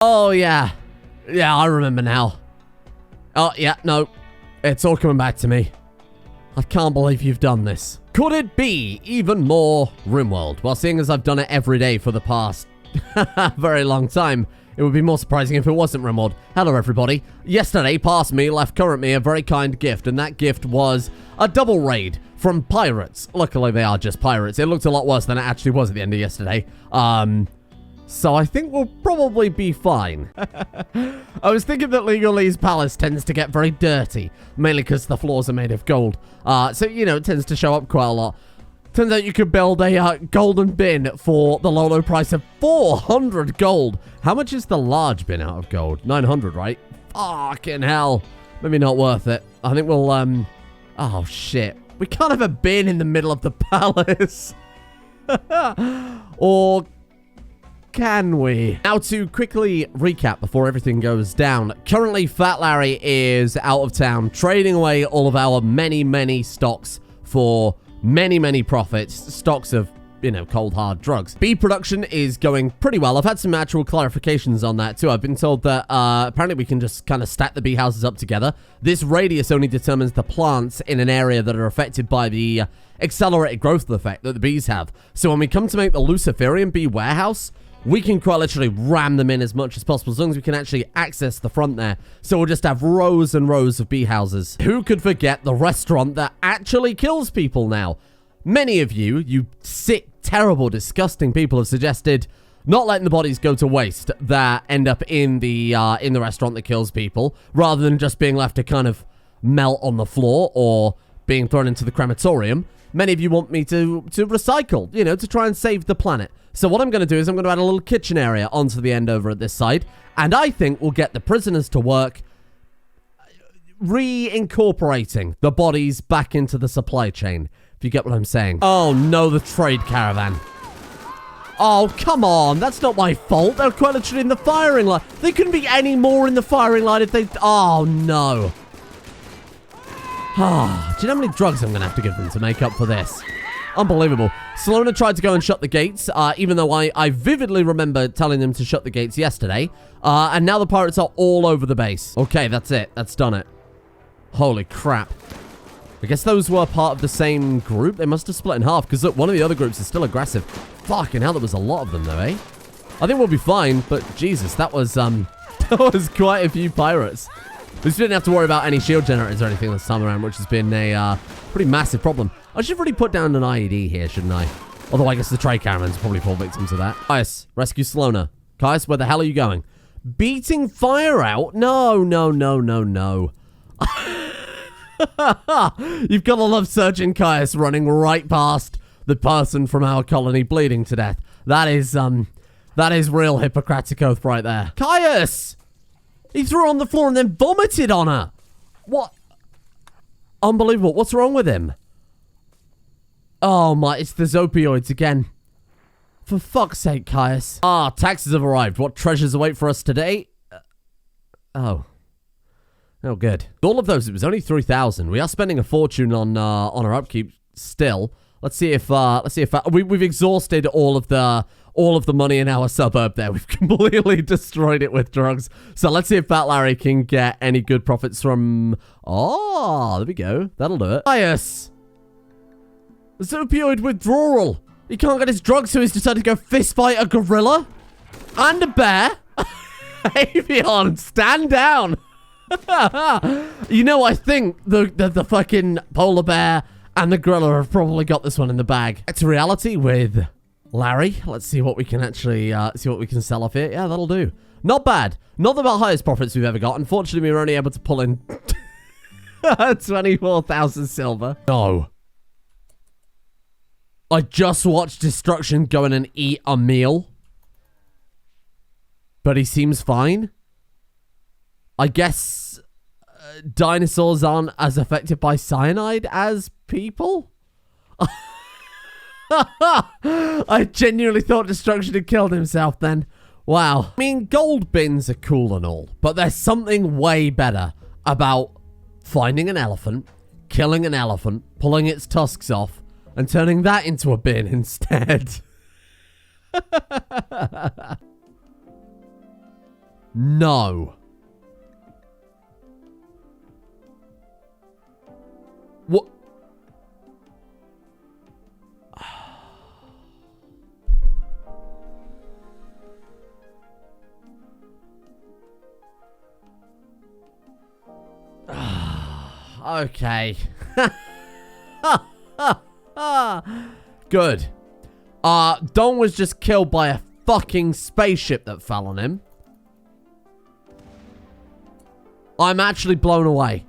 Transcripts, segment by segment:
Oh, yeah. Yeah, I remember now. Oh, yeah, no. It's all coming back to me. I can't believe you've done this. Could it be even more Rimworld? Well, seeing as I've done it every day for the past very long time, it would be more surprising if it wasn't Rimworld. Hello, everybody. Yesterday, past me left current me a very kind gift, and that gift was a double raid from pirates. Luckily, they are just pirates. It looked a lot worse than it actually was at the end of yesterday. So I think we'll probably be fine. I was thinking that Legolee's palace tends to get very dirty, mainly because the floors are made of gold. So, you know, it tends to show up quite a lot. Turns out you could build a golden bin for the low price of 400 gold. How much is the large bin out of gold? 900, right? Fucking hell. Maybe not worth it. I think we'll, oh, shit. We can't have a bin in the middle of the palace. Or can we? Now, to quickly recap before everything goes down. Currently, Fat Larry is out of town, trading away all of our many stocks for many profits. Stocks of, you know, cold hard drugs. Bee production is going pretty well. I've had some actual clarifications on that too. I've been told that apparently we can just kind of stack the bee houses up together. This radius only determines the plants in an area that are affected by the accelerated growth effect that the bees have. So when we come to make the Luciferian bee warehouse, we can quite literally ram them in as much as possible, as long as we can actually access the front there. So we'll just have rows and rows of bee houses. Who could forget the restaurant that actually kills people now? Many of you sick, terrible, disgusting people have suggested not letting the bodies go to waste that end up in the restaurant that kills people, rather than just being left to kind of melt on the floor or being thrown into the crematorium. Many of you want me to recycle, you know, to try and save the planet. So what I'm going to do is I'm going to add a little kitchen area onto the end over at this side. And I think we'll get the prisoners to work reincorporating the bodies back into the supply chain. If you get what I'm saying. Oh, no, the trade caravan. Oh, come on. That's not my fault. They're quite literally in the firing line. They couldn't be any more in the firing line if they... Oh, no. Do you know how many drugs I'm going to have to give them to make up for this? Unbelievable. Salona tried to go and shut the gates, even though I vividly remember telling them to shut the gates yesterday. And now the pirates are all over the base. Okay, that's it. That's done it. Holy crap. I guess those were part of the same group. They must have split in half, because look, one of the other groups is still aggressive. Fucking hell, there was a lot of them, though, eh? I think we'll be fine, but Jesus, that was quite a few pirates. We didn't have to worry about any shield generators or anything this time around, which has been a pretty massive problem. I should really put down an IED here, shouldn't I? Although I guess the trade caravans probably fall victim to that. Caius, rescue Salona. Caius, where the hell are you going? Beating fire out? No. You've got to love Surgeon Caius running right past the person from our colony bleeding to death. That is real Hippocratic oath right there. Caius! He threw her on the floor and then vomited on her. What? Unbelievable. What's wrong with him? Oh my, it's the opioids again. For fuck's sake, Caius. Taxes have arrived. What treasures await for us today? Oh, good. All of those, it was only 3,000. We are spending a fortune on our upkeep still. Let's see if we've exhausted all of the money in our suburb there. We've completely destroyed it with drugs. So let's see if Fat Larry can get any good profits from... Oh, there we go. That'll do it. Caius! There's opioid withdrawal. He can't get his drugs, so he's decided to go fist fight a gorilla and a bear. Avion, stand down. You know, I think the fucking polar bear and the gorilla have probably got this one in the bag. Back to reality with Larry. Let's see what we can actually see what we can sell off here. Yeah, that'll do. Not bad. Not the highest profits we've ever got. Unfortunately, we were only able to pull in 24,000 silver. No. I just watched Destruction go in and eat a meal. But he seems fine. I guess dinosaurs aren't as affected by cyanide as people? I genuinely thought Destruction had killed himself then. Wow. I mean, gold bins are cool and all, but there's something way better about finding an elephant, killing an elephant, pulling its tusks off, and turning that into a bin instead. No. What? Okay. Good. Dong was just killed by a fucking spaceship that fell on him. I'm actually blown away.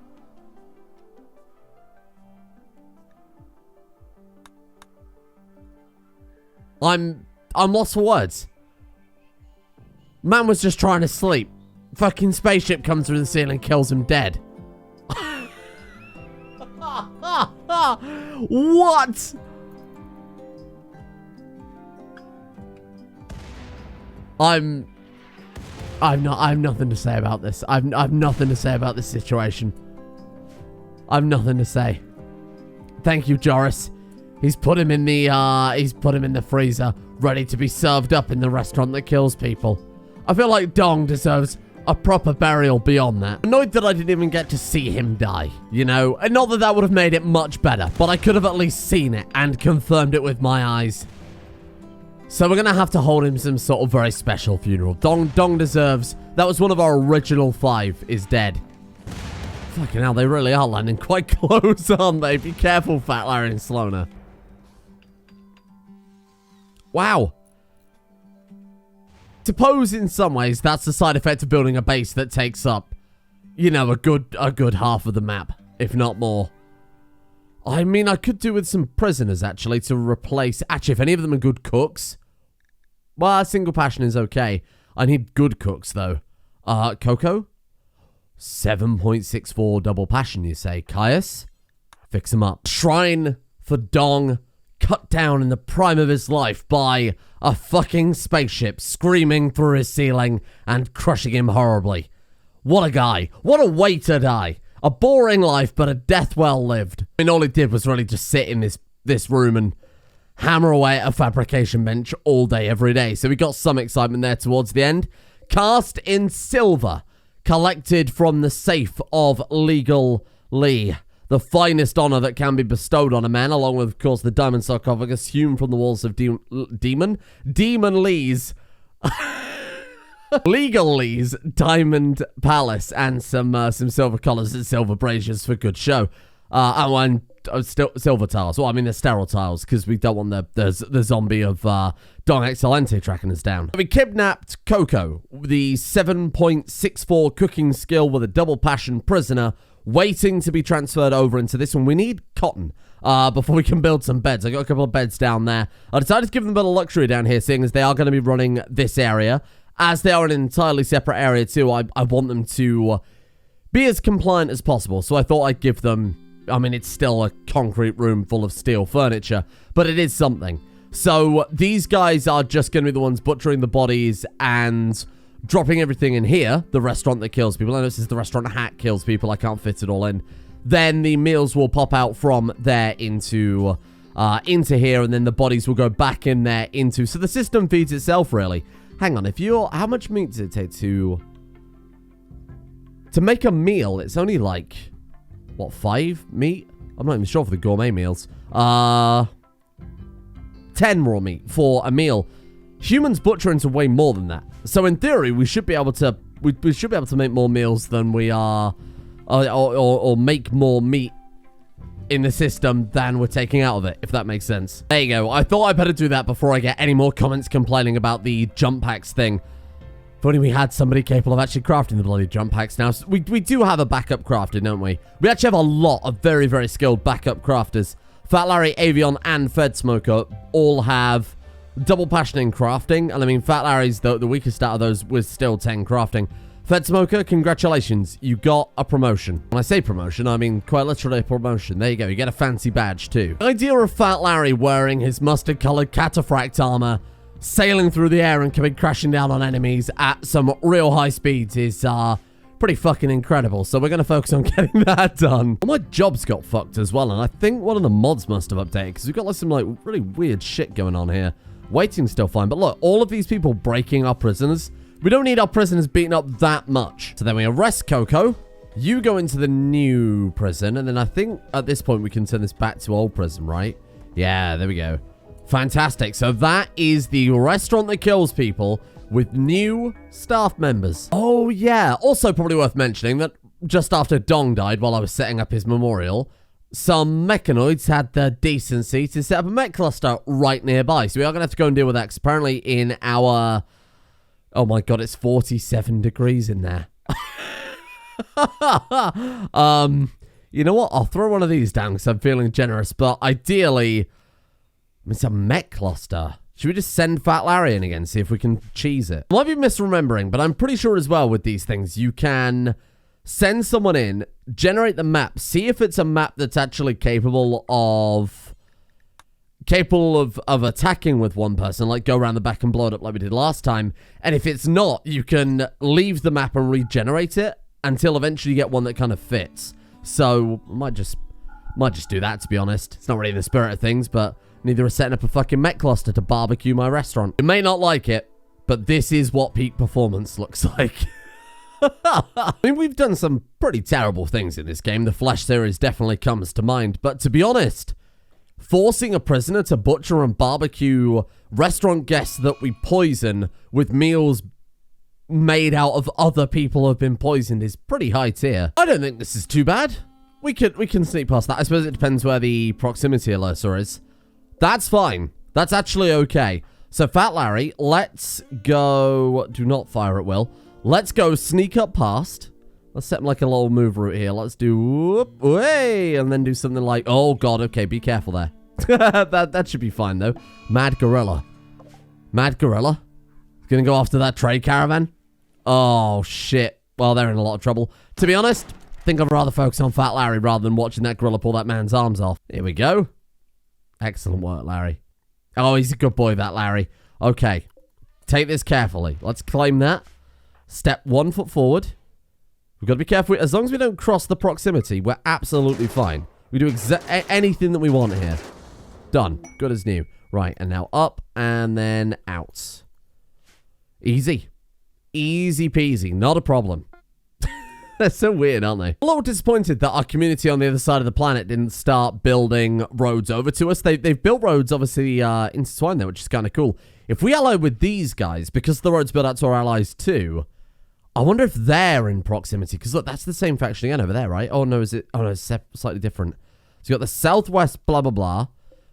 I'm lost for words. Man was just trying to sleep. Fucking spaceship comes through the ceiling, kills him dead. What? I have nothing to say about this. I've nothing to say about this situation. I've nothing to say. Thank you, Joris. He's put him in the freezer, ready to be served up in the restaurant that kills people. I feel like Dong deserves a proper burial beyond that. Annoyed that I didn't even get to see him die, you know? And not that that would have made it much better, but I could have at least seen it and confirmed it with my eyes. So we're gonna have to hold him some sort of very special funeral. Dong deserves... That was one of our original 5 is dead. Fucking hell, they really are landing quite close, aren't they? Be careful, Fat Larry and Sloaner. Wow. Suppose in some ways that's the side effect of building a base that takes up, you know, a good half of the map, if not more. I mean, I could do with some prisoners, actually, to replace... Actually, if any of them are good cooks... Well, single passion is okay. I need good cooks, though. Coco? 7.64 double passion, you say. Caius? Fix him up. Shrine for Dong, cut down in the prime of his life by a fucking spaceship screaming through his ceiling and crushing him horribly. What a guy. What a way to die. A boring life, but a death well lived. I mean, all he did was really just sit in this room and hammer away at a fabrication bench all day, every day. So we got some excitement there towards the end. Cast in silver, collected from the safe of Legal Lee. The finest honor that can be bestowed on a man, along with, of course, the diamond sarcophagus hewn from the walls of Demon Lee's... Legal Lee's Diamond Palace, and some silver collars and silver braziers for good show. And silver tiles. Well, I mean, they're sterile tiles, because we don't want the zombie of Don Excelente tracking us down. We kidnapped Coco, the 7.64 cooking skill with a double passion prisoner, waiting to be transferred over into this one. We need cotton before we can build some beds. I got a couple of beds down there. I decided to give them a bit of luxury down here, seeing as they are going to be running this area. As they are an entirely separate area too, I want them to be as compliant as possible. So I thought I'd give them... I mean, it's still a concrete room full of steel furniture, but it is something. So these guys are just going to be the ones butchering the bodies and dropping everything in here. The restaurant that kills people. I know this is the restaurant hat kills people. I can't fit it all in. Then the meals will pop out from there into here, and then the bodies will go back in there into... So the system feeds itself, really. Hang on, how much meat does it take to make a meal? It's only like, what, 5 meat? I'm not even sure for the gourmet meals. 10 raw meat for a meal. Humans butcher into way more than that. So in theory, we should be able to make more meals than we are, or make more meat in the system than we're taking out of it, if that makes sense. There you go. I thought I better do that before I get any more comments complaining about the jump packs thing. If only we had somebody capable of actually crafting the bloody jump packs now. So we do have a backup crafter, don't we? We actually have a lot of very, very skilled backup crafters. Fat Larry, Avion, and Fed Smoker all have double passion in crafting. And I mean, Fat Larry's the weakest out of those with still 10 crafting. Fed Smoker, congratulations. You got a promotion. When I say promotion, I mean quite literally a promotion. There you go. You get a fancy badge too. The idea of Fat Larry wearing his mustard-colored cataphract armor, sailing through the air and coming crashing down on enemies at some real high speeds is pretty fucking incredible. So we're going to focus on getting that done. All my jobs got fucked as well, and I think one of the mods must have updated, because we've got like some like really weird shit going on here. Waiting's still fine, but look, all of these people breaking our prisoners We don't need our prisoners beaten up that much. So then we arrest Coco. You go into the new prison. And then I think at this point we can turn this back to old prison, right? Yeah, there we go. Fantastic. So that is the restaurant that kills people with new staff members. Oh, yeah. Also probably worth mentioning that just after Dong died while I was setting up his memorial, some mechanoids had the decency to set up a mech cluster right nearby. So we are going to have to go and deal with that because apparently in our... Oh my god, it's 47 degrees in there. You know what? I'll throw one of these down because I'm feeling generous. But ideally, it's a mech cluster. Should we just send Fat Larry in again, see if we can cheese it? I might be misremembering, but I'm pretty sure as well with these things, you can send someone in, generate the map, see if it's a map that's actually capable of attacking with one person, like go around the back and blow it up like we did last time. And if it's not, you can leave the map and regenerate it until eventually you get one that kind of fits. So might just do that, to be honest. It's not really the spirit of things, but neither is setting up a fucking mech cluster to barbecue my restaurant. You may not like it, but this is what peak performance looks like. I mean, we've done some pretty terrible things in this game. The Flesh series definitely comes to mind, but to be honest, forcing a prisoner to butcher and barbecue restaurant guests that we poison with meals made out of other people who have been poisoned is pretty high tier. I don't think this is too bad. We can sneak past that. I suppose it depends where the proximity alerter is. That's fine. That's actually okay. So, Fat Larry, let's go... Do not fire at will. Let's go sneak up past. Let's set him like a little move route here. Let's do... Whoop, way, and then do something like... Oh, God. Okay, be careful there. that should be fine, though. Mad Gorilla. Mad Gorilla? Gonna go after that trade caravan? Oh, shit. Well, they're in a lot of trouble. To be honest, I think I'd rather focus on Fat Larry rather than watching that gorilla pull that man's arms off. Here we go. Excellent work, Larry. Oh, he's a good boy, that Larry. Okay. Take this carefully. Let's claim that. Step 1 foot forward. We've got to be careful. As long as we don't cross the proximity, we're absolutely fine. We do anything that we want here. Done. Good as new. Right, and now up and then out. Easy. Easy peasy. Not a problem. They're so weird, aren't they? A little disappointed that our community on the other side of the planet didn't start building roads over to us. They've built roads, obviously, intertwined there, which is kind of cool. If we ally with these guys, because the roads built out to our allies too, I wonder if they're in proximity. Because look, that's the same faction again over there, right? Oh, no, is it? Oh, no, it's slightly different. So you've got the southwest blah, blah, blah.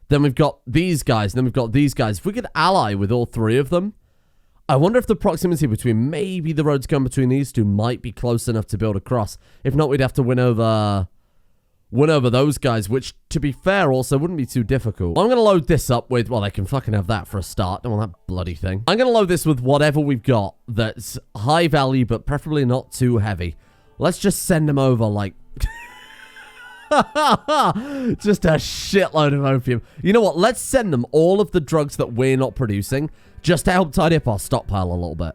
Then we've got these guys, and then we've got these guys. If we could ally with all three of them, I wonder if the proximity between maybe the roads going between these two might be close enough to build across. If not, we'd have to win over those guys, which, to be fair, also wouldn't be too difficult. I'm going to load this up with... Well, they can fucking have that for a start. Don't want that bloody thing. I'm going to load this with whatever we've got that's high value, but preferably not too heavy. Let's just send them over, like... just a shitload of opium. You know what? Let's send them all of the drugs that we're not producing, just to help tidy up our stockpile a little bit.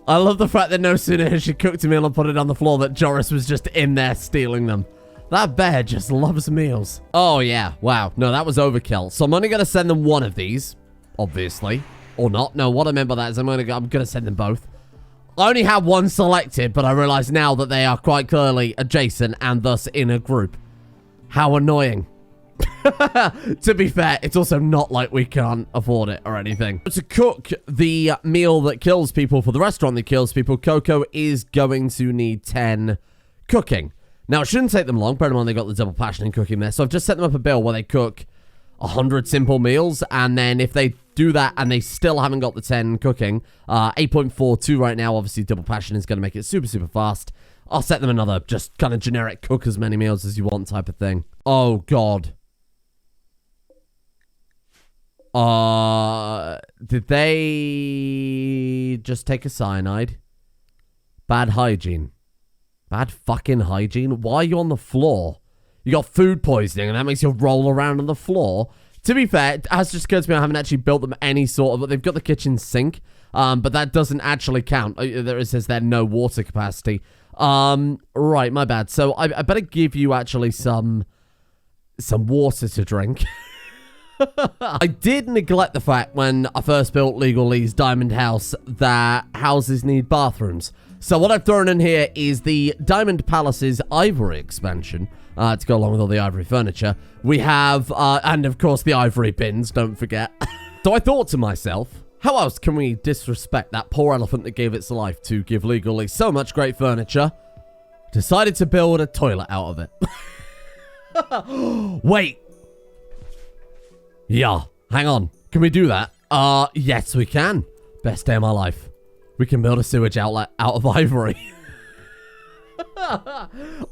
I love the fact that no sooner has she cooked a meal and put it on the floor that Joris was just in there stealing them. That bear just loves meals. Oh, yeah. Wow. No, that was overkill. So I'm only going to send them one of these, obviously. Or not. No, what I meant by that is I'm going to send them both. I only have one selected, but I realize now that they are quite clearly adjacent and thus in a group. How annoying. To be fair, it's also not like we can't afford it or anything. To cook the meal that kills people for the restaurant that kills people, Coco is going to need 10 cooking. Now, it shouldn't take them long. Bear in mind, they got the double passion in cooking there. So I've just set them up a bill where they cook 100 simple meals. And then if they do that and they still haven't got the 10 cooking, 8.42 right now, obviously double passion is going to make it super, super fast. I'll set them another just kind of generic cook as many meals as you want type of thing. Oh, God. Did they just take a cyanide? Bad hygiene. Bad fucking hygiene. Why are you on the floor? You got food poisoning and that makes you roll around on the floor. To be fair, it has just occurred to me I haven't actually built them any sort of... They've got the kitchen sink, but that doesn't actually count. It says there no water capacity. Right, my bad. So I better give you actually some water to drink. I did neglect the fact when I first built Legal Lee's Diamond House that houses need bathrooms. So what I've thrown in here is the Diamond Palace's Ivory expansion to go along with all the ivory furniture. We have, and of course, the ivory bins, don't forget. So I thought to myself, how else can we disrespect that poor elephant that gave its life to give Legal Lee so much great furniture? Decided to build a toilet out of it. Wait. Yeah, hang on. Can we do that? Yes, we can. Best day of my life. We can build a sewage outlet out of ivory.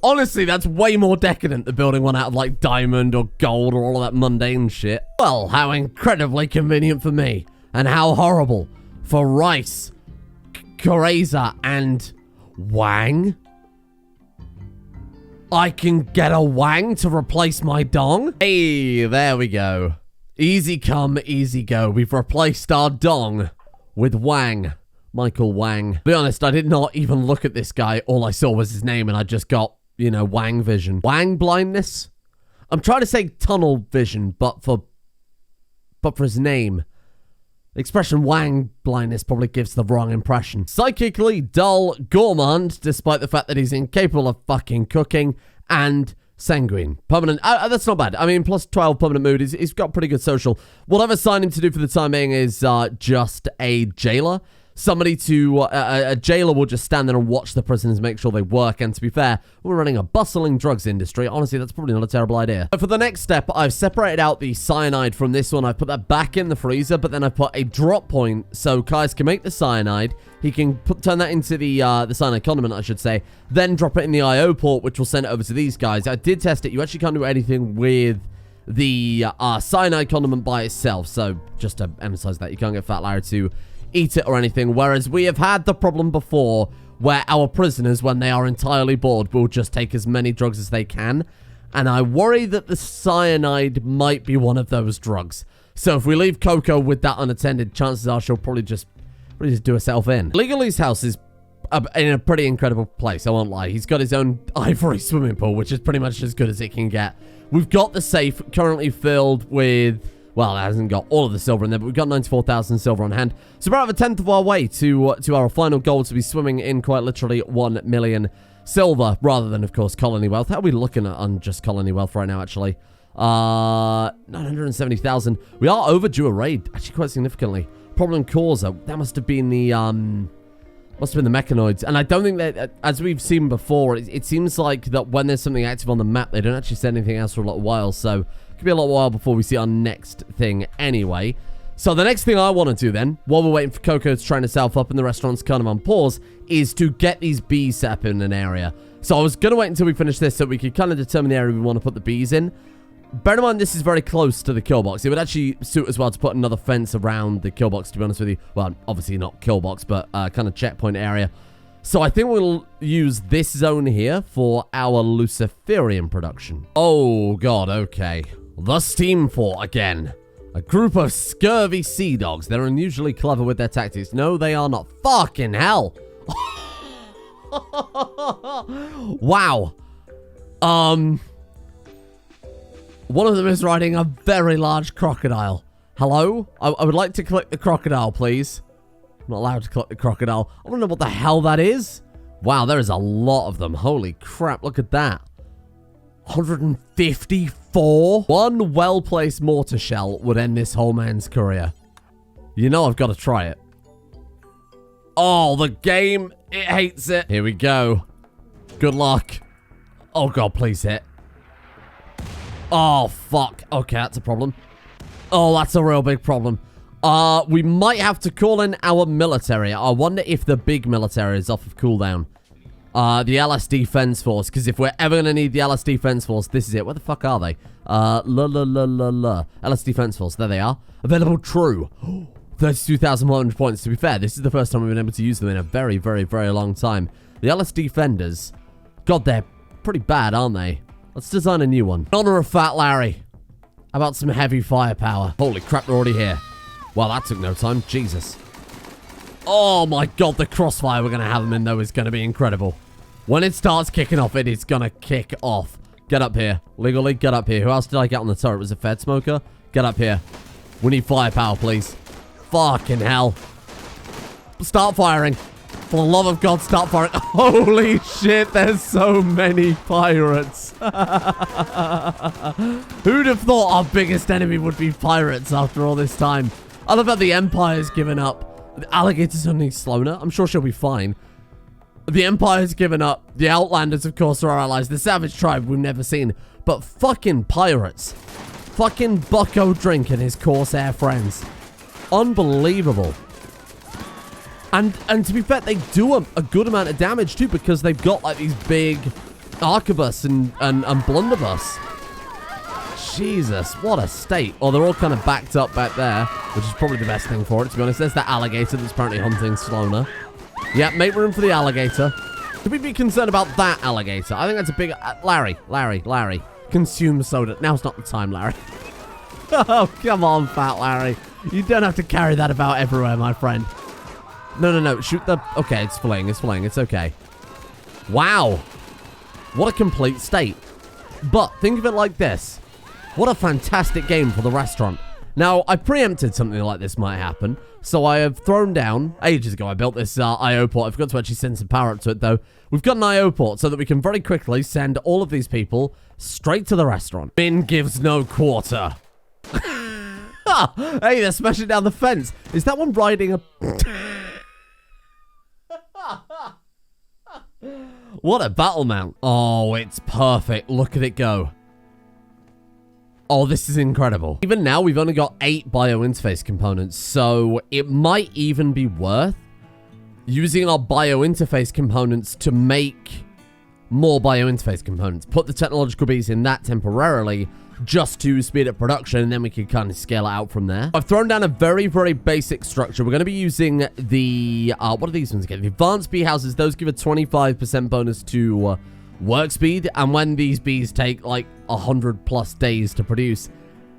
Honestly, that's way more decadent than building one out of, like, diamond or gold or all of that mundane shit. Well, how incredibly convenient for me. And how horrible for Rice, Kareza, and Wang. I can get a Wang to replace my dong? Hey, there we go. Easy come, easy go. We've replaced our dong with Wang. Michael Wang. To be honest, I did not even look at this guy. All I saw was his name and I just got, you know, Wang vision. Wang blindness? I'm trying to say tunnel vision, but for his name. The expression Wang blindness probably gives the wrong impression. Psychically dull, gourmand, despite the fact that he's incapable of fucking cooking, and sanguine. Permanent, that's not bad. I mean, plus 12 permanent mood. He's got pretty good social. What I've assigned him to do for the time being is just a jailer. Somebody to, a jailer will just stand there and watch the prisoners, make sure they work. And to be fair, we're running a bustling drugs industry. Honestly, that's probably not a terrible idea. For the next step, I've separated out the cyanide from this one. I've put that back in the freezer, but then I've put a drop point so Kais can make the cyanide. He can turn that into the cyanide condiment, I should say. Then drop it in the IO port, which will send it over to these guys. I did test it. You actually can't do anything with the cyanide condiment by itself. So just to emphasize that, you can't get Fat Larry to eat it or anything, whereas we have had the problem before where our prisoners, when they are entirely bored, will just take as many drugs as they can, and I worry that the cyanide might be one of those drugs. So if we leave Coco with that unattended, chances are she'll probably just do herself in. Legalese house is in a pretty incredible place, I won't lie. He's got his own ivory swimming pool, which is pretty much as good as it can get. We've got the safe currently filled with, well, it hasn't got all of the silver in there, but we've got 94,000 silver on hand. So we're about a tenth of our way to our final goal, to be swimming in quite literally 1 million silver, rather than, of course, colony wealth. How are we looking at on just colony wealth right now, actually? 970,000. We are overdue a raid, actually quite significantly. Problem causer, that must have been the mechanoids. And I don't think that, as we've seen before, it seems like that when there's something active on the map, they don't actually send anything else for a little while, so could be a little while before we see our next thing anyway. So the next thing I want to do then, while we're waiting for Coco to train herself up and the restaurant's kind of on pause, is to get these bees set up in an area. So I was going to wait until we finish this so we could kind of determine the area we want to put the bees in. Bear in mind, this is very close to the kill box. It would actually suit as well to put another fence around the kill box, to be honest with you. Well, obviously not kill box, but kind of checkpoint area. So I think we'll use this zone here for our Luciferian production. Oh, God, okay. The Steam Fort again. A group of scurvy sea dogs. They're unusually clever with their tactics. No, they are not. Fucking hell. Wow. One of them is riding a very large crocodile. Hello? I would like to collect the crocodile, please. I'm not allowed to collect the crocodile. I want to know what the hell that is. Wow, there is a lot of them. Holy crap, look at that. 154? One well-placed mortar shell would end this whole man's career. You know I've got to try it. Oh, the game, it hates it. Here we go. Good luck. Oh, God, please hit. Oh, fuck. Okay, that's a problem. Oh, that's a real big problem. We might have to call in our military. I wonder if the big military is off of cooldown. The LS Defense Force, because if we're ever going to need the LS Defense Force, this is it. Where the fuck are they? LS Defense Force, there they are. Available true. 32,100 points. To be fair, this is the first time we've been able to use them in a very, very, very long time. The LS Defenders, God, they're pretty bad, aren't they? Let's design a new one. In honor of Fat Larry. How about some heavy firepower? Holy crap, they're already here. Well, that took no time. Jesus. Oh my God, the crossfire we're going to have them in, though, is going to be incredible. When it starts kicking off, it is going to kick off. Get up here. Legally, get up here. Who else did I get on the turret? Was it Fed Smoker? Get up here. We need firepower, please. Fucking hell. Start firing. For the love of God, start firing. Holy shit, there's so many pirates. Who'd have thought our biggest enemy would be pirates after all this time? I love how the Empire's given up. The alligator's only Sloaner. I'm sure she'll be fine. The Empire's given up. The Outlanders, of course, are our allies. The savage tribe we've never seen. But fucking pirates. Fucking Bucko Drink and his Corsair friends. Unbelievable. And to be fair, they do a good amount of damage too, because they've got like these big arquebus and blunderbuss. Jesus, what a state. Oh, they're all kind of backed up back there, which is probably the best thing for it, to be honest. There's that alligator that's apparently hunting Sloaner. Yeah, make room for the alligator. Should we be concerned about that alligator? I think that's a big... Larry. Consume soda. Now's not the time, Larry. Oh, come on, fat Larry. You don't have to carry that about everywhere, my friend. No. Shoot the... Okay, it's fleeing. It's okay. Wow. What a complete state. But think of it like this. What a fantastic game for the restaurant. Now, I preempted something like this might happen. So I have thrown down... Ages ago, I built this IO port. I forgot to actually send some power up to it, though. We've got an IO port so that we can very quickly send all of these people straight to the restaurant. Min gives no quarter. Hey, they're smashing down the fence. Is that one riding a... What a battle mount. Oh, it's perfect. Look at it go. Oh, this is incredible. Even now, we've only got 8 bio-interface components, so it might even be worth using our bio-interface components to make more bio-interface components. Put the technological bees in that temporarily, just to speed up production, and then we can kind of scale it out from there. I've thrown down a very, very basic structure. We're going to be using the, what are these ones again? The advanced bee houses. Those give a 25% bonus to work speed, and when these bees take like 100+ days to produce,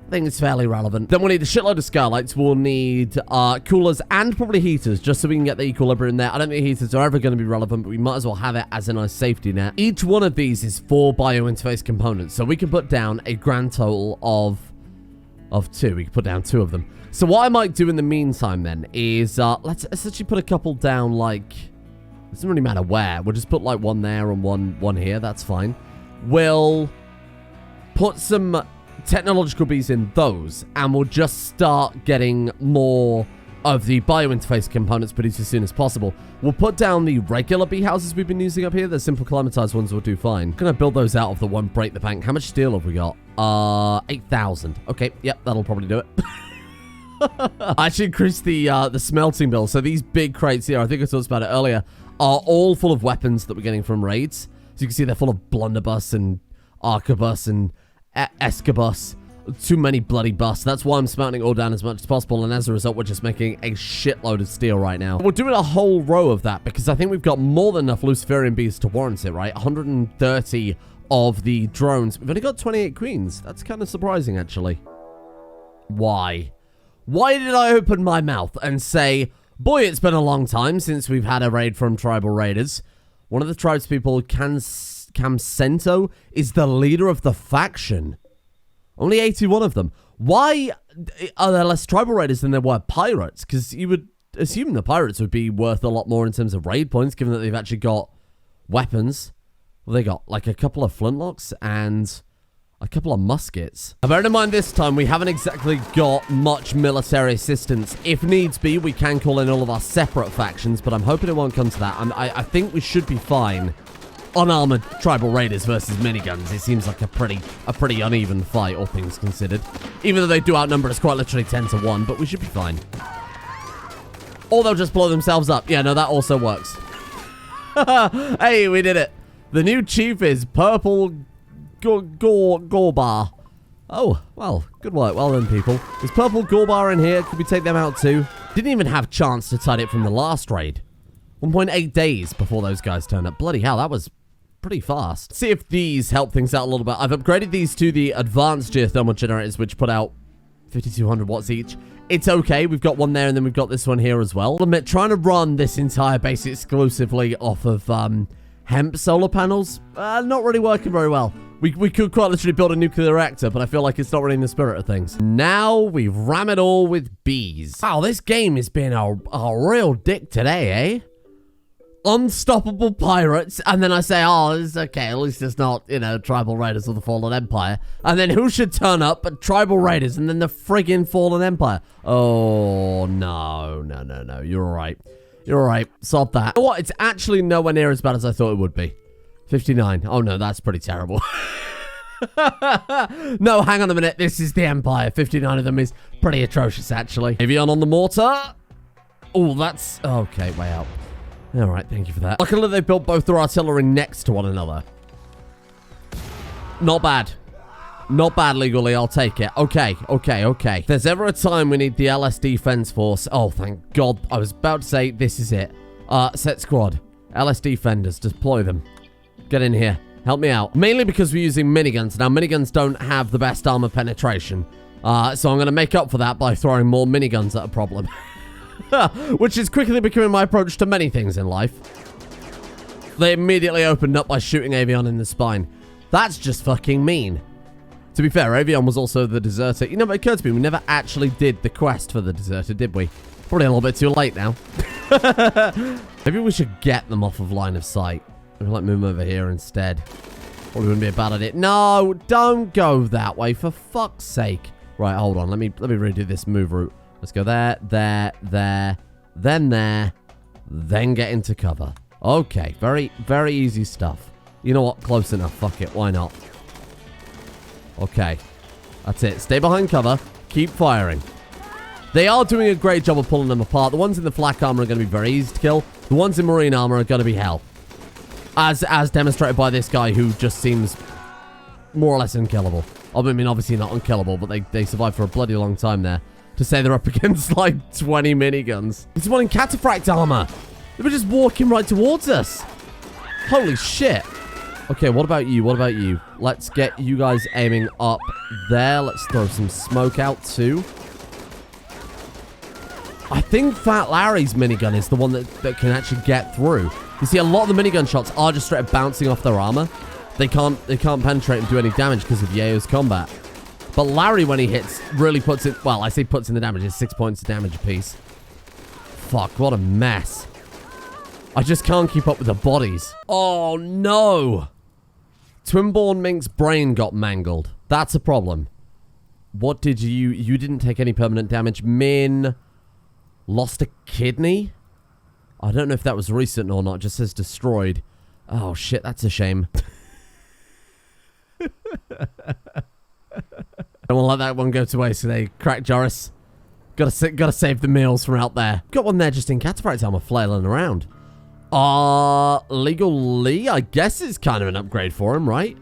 I think it's fairly relevant. Then we'll need a shitload of skylights. We'll need coolers and probably heaters, just so we can get the equilibrium there. I don't think heaters are ever going to be relevant, but we might as well have it as a nice safety net. Each one of these is 4 bio-interface components, so we can put down a grand total of 2. We can put down 2 of them. So what I might do in the meantime then is, let's actually put a couple down, like... It doesn't really matter where. We'll just put like one there and one here. That's fine. We'll put some technological bees in those, and we'll just start getting more of the bio-interface components produced as soon as possible. We'll put down the regular bee houses we've been using up here. The simple climatized ones will do fine. I'm going to build those out of the one break the bank. How much steel have we got? 8,000. Okay, yep, that'll probably do it. I actually increased the smelting bill. So these big crates here, I think I talked about it earlier, are all full of weapons that we're getting from raids. So you can see they're full of blunderbuss and arquebus and escabus. Too many bloody busts. That's why I'm smelting it all down as much as possible, and as a result, we're just making a shitload of steel right now. We're doing a whole row of that because I think we've got more than enough Luciferian bees to warrant it, right? 130 of the drones. We've only got 28 queens. That's kind of surprising, actually. Why? Why did I open my mouth and say, boy, it's been a long time since we've had a raid from tribal raiders. One of the tribespeople, Camcento, is the leader of the faction. Only 81 of them. Why are there less tribal raiders than there were pirates? Because you would assume the pirates would be worth a lot more in terms of raid points, given that they've actually got weapons. Well, they got like a couple of flintlocks and a couple of muskets. Now, bear in mind this time, we haven't exactly got much military assistance. If needs be, we can call in all of our separate factions, but I'm hoping it won't come to that. I think we should be fine. Unarmored tribal raiders versus miniguns. It seems like a pretty uneven fight, all things considered. Even though they do outnumber us quite literally 10-1, but we should be fine. Or they'll just blow themselves up. Yeah, no, that also works. Hey, we did it. The new chief is Purple Gorbar. Oh, well, good work. Well done, people. Is Purple Gorbar in here? Could we take them out too? Didn't even have chance to tide it from the last raid. 1.8 days before those guys turned up. Bloody hell, that was pretty fast. See if these help things out a little bit. I've upgraded these to the advanced geothermal generators, which put out 5,200 watts each. It's okay. We've got one there, and then we've got this one here as well. I'll admit, trying to run this entire base exclusively off of hemp solar panels, not really working very well. We could quite literally build a nuclear reactor, but I feel like it's not really in the spirit of things. Now we ram it all with bees. Wow, this game has been a real dick today, eh? Unstoppable pirates, and then I say, oh, it's okay, at least it's not, you know, tribal raiders of the Fallen Empire. And then who should turn up but tribal raiders and then the friggin' Fallen Empire? Oh, no, you're right. You're right, stop that. You know what, it's actually nowhere near as bad as I thought it would be. 59. Oh, no, that's pretty terrible. No, hang on a minute, this is the Empire. 59 of them is pretty atrocious, actually. Avion on the mortar. Oh, that's... okay, way out. All right, thank you for that. Luckily, they built both their artillery next to one another. Not bad. Not bad legally, I'll take it. Okay. If there's ever a time we need the LS Defense Force... Oh, thank God. I was about to say, this is it. Set squad. LS Defenders, deploy them. Get in here. Help me out. Mainly because we're using miniguns. Now, miniguns don't have the best armor penetration. So I'm going to make up for that by throwing more miniguns at a problem. Which is quickly becoming my approach to many things in life. They immediately opened up by shooting Avion in the spine. That's just fucking mean. To be fair, Avion was also the deserter. You know, it occurred to me, we never actually did the quest for the deserter, did we? Probably a little bit too late now. Maybe we should get them off of line of sight. Maybe like move them over here instead. Probably wouldn't be a bad idea. No, don't go that way, for fuck's sake. Right, hold on. Let me redo this move route. Let's go there, then get into cover. Okay, very, very easy stuff. You know what? Close enough. Fuck it. Why not? Okay. That's it. Stay behind cover. Keep firing. They are doing a great job of pulling them apart. The ones in the flak armor are going to be very easy to kill. The ones in marine armor are going to be hell. As demonstrated by this guy who just seems more or less unkillable. I mean, obviously not unkillable, but they survived for a bloody long time there. To say they're up against like 20 miniguns. There's one in cataphract armor. They were just walking right towards us. Holy shit. Okay, what about you? What about you? Let's get you guys aiming up there. Let's throw some smoke out too. I think Fat Larry's minigun is the one that can actually get through. You see, a lot of the minigun shots are just straight up bouncing off their armor. They can't penetrate and do any damage because of Yao's combat. But Larry, when he hits, really puts it... Well, I say puts in the damage. It's 6 points of damage apiece. Fuck, what a mess. I just can't keep up with the bodies. Oh, no. Twinborn Mink's brain got mangled. That's a problem. What did you... You didn't take any permanent damage. Min lost a kidney? I don't know if that was recent or not. It just says destroyed. Oh, shit, that's a shame. Don't want to let that one go to waste today. Crack Joris. Gotta save the meals from out there. Got one there just in cataphract armor flailing around. Legal Lee, I guess is kind of an upgrade for him, right?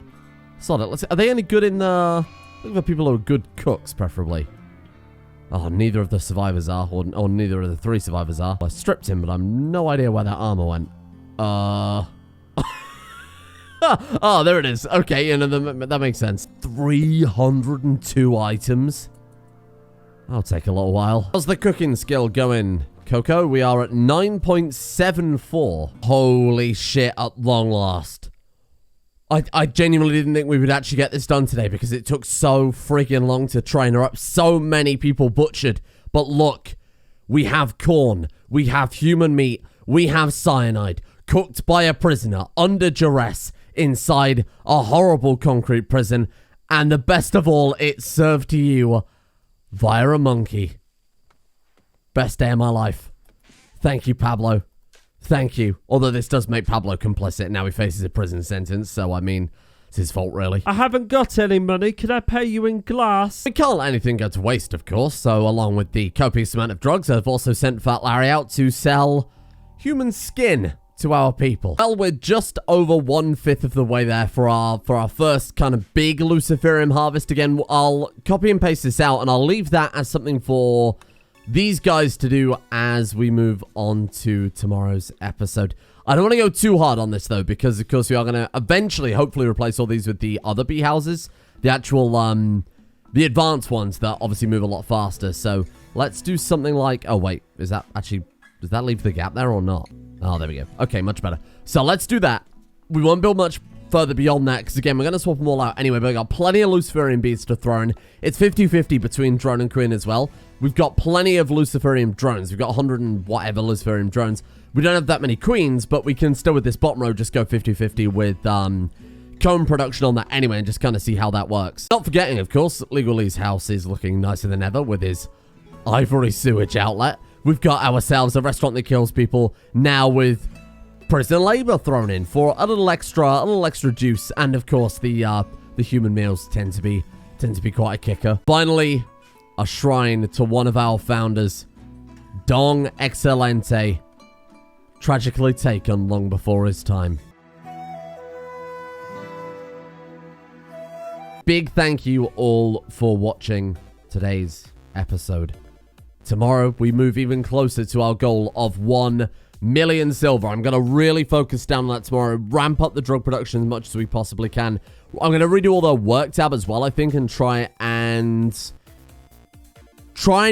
Sod it. Let's see. Are they any good in the... Look for people who are good cooks, preferably. Oh, neither of the survivors are. Or neither of the 3 survivors are. I stripped him, but I've no idea where that armor went. Oh, there it is. Okay, you know, that makes sense. 302 items. That'll take a little while. How's the cooking skill going, Coco? We are at 9.74. Holy shit, at long last. I genuinely didn't think we would actually get this done today because it took so freaking long to train her up. So many people butchered. But look, we have corn. We have human meat. We have cyanide. Cooked by a prisoner under duress. Inside a horrible concrete prison, and the best of all, it's served to you via a monkey. Best day of my life. Thank you, Pablo. Thank you. Although this does make Pablo complicit. Now he faces a prison sentence, so I mean, it's his fault, really. I haven't got any money. Can I pay you in glass? We can't let anything go to waste, of course, so along with the copious amount of drugs, I've also sent Fat Larry out to sell human skin to our people. Well, we're just over 1/5 of the way there for our first kind of big Luciferium harvest. Again, I'll copy and paste this out, and I'll leave that as something for these guys to do as we move on to tomorrow's episode. I don't want to go too hard on this, though, because, of course, we are going to eventually, hopefully, replace all these with the other bee houses. The actual, the advanced ones that obviously move a lot faster. So, let's do something like... Oh, wait. Is that actually... Does that leave the gap there or not? Oh, there we go. Okay, much better. So let's do that. We won't build much further beyond that, because again, we're going to swap them all out anyway, but we've got plenty of Luciferian beasts to throw in. It's 50-50 between drone and queen as well. We've got plenty of Luciferian drones. We've got 100 and whatever Luciferian drones. We don't have that many queens, but we can still, with this bottom row, just go 50-50 with cone production on that anyway, and just kind of see how that works. Not forgetting, of course, Legolee's house is looking nicer than ever with his ivory sewage outlet. We've got ourselves a restaurant that kills people, now with prison labor thrown in for a little extra juice, and of course the human meals tend to be quite a kicker. Finally, a shrine to one of our founders, Don Excelente, tragically taken long before his time. Big thank you all for watching today's episode. Tomorrow, we move even closer to our goal of 1 million silver. I'm going to really focus down on that tomorrow, ramp up the drug production as much as we possibly can. I'm going to redo all the work tab as well, I think, and try and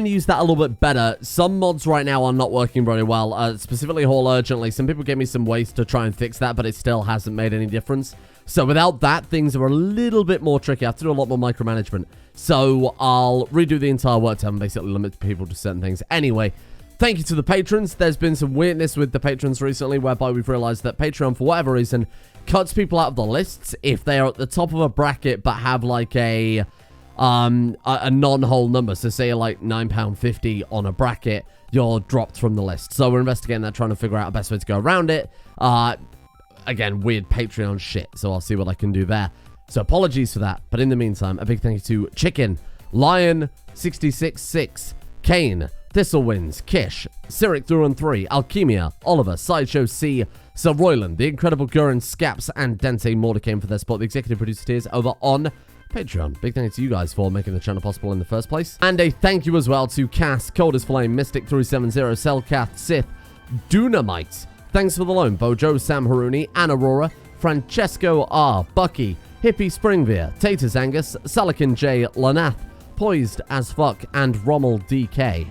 use that a little bit better. Some mods right now are not working very well, specifically Haul Urgently. Some people gave me some ways to try and fix that, but it still hasn't made any difference. So without that, things are a little bit more tricky. I have to do a lot more micromanagement. So I'll redo the entire work tab and basically limit people to certain things. Anyway, thank you to the patrons. There's been some weirdness with the patrons recently, whereby we've realized that Patreon, for whatever reason, cuts people out of the lists if they are at the top of a bracket but have like a non-whole number. So say you're like £9.50 on a bracket, you're dropped from the list. So we're investigating that, trying to figure out a best way to go around it. Again, weird Patreon shit, so I'll see what I can do there. So apologies for that, but in the meantime, a big thank you to Chicken, Lion 666, Kane, Thistlewinds, Kish, Cyric Duran 3, Alchemia, Oliver, Sideshow C, Sir Royland, The Incredible Gurren, Scaps, and Dente Mordecane for their support. The executive producer tiers over on Patreon. Big thank you to you guys for making the channel possible in the first place. And a thank you as well to Cass, Cold as Flame, Mystic370, Cellcath, Sith, Dunamite. Thanks for the loan, Bojo, Sam Haruni, Aurora, Francesco R, Bucky, Hippie Springveer, Taters Angus, Salakin J, Lanath, Poised as Fuck, and Rommel DK.